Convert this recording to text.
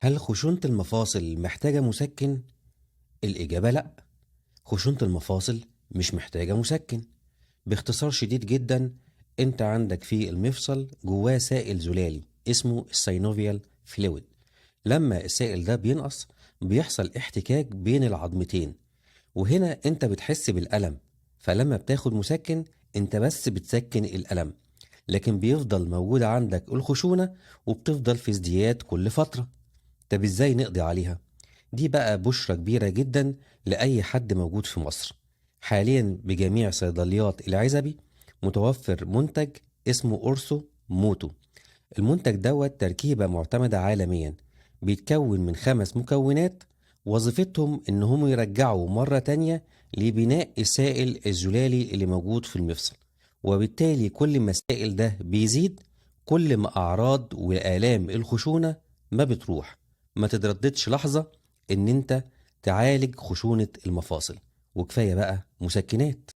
هل خشونة المفاصل محتاجة مسكن؟ الإجابة لأ. خشونة المفاصل مش محتاجة مسكن. باختصار شديد جدا، انت عندك في المفصل جواه سائل زلالي اسمه السينوفيال فلويد. لما السائل ده بينقص بيحصل احتكاك بين العظمتين، وهنا انت بتحس بالألم. فلما بتاخد مسكن انت بس بتسكن الألم، لكن بيفضل موجود عندك الخشونة وبتفضل في ازدياد كل فترة. طب ازاي نقضي عليها؟ دي بقى بشرة كبيرة جدا لأي حد موجود في مصر. حاليا بجميع صيدليات العزبي متوفر منتج اسمه أورسو موتو. المنتج دوت تركيبة معتمدة عالميا، بيتكون من 5 مكونات، وظيفتهم انهم يرجعوا مرة تانية لبناء السائل الزلالي اللي موجود في المفصل. وبالتالي كل ما السائل ده بيزيد، كل ما أعراض وآلام الخشونة ما بتروح. ما تترددش لحظة ان انت تعالج خشونة المفاصل، وكفاية بقى مسكنات.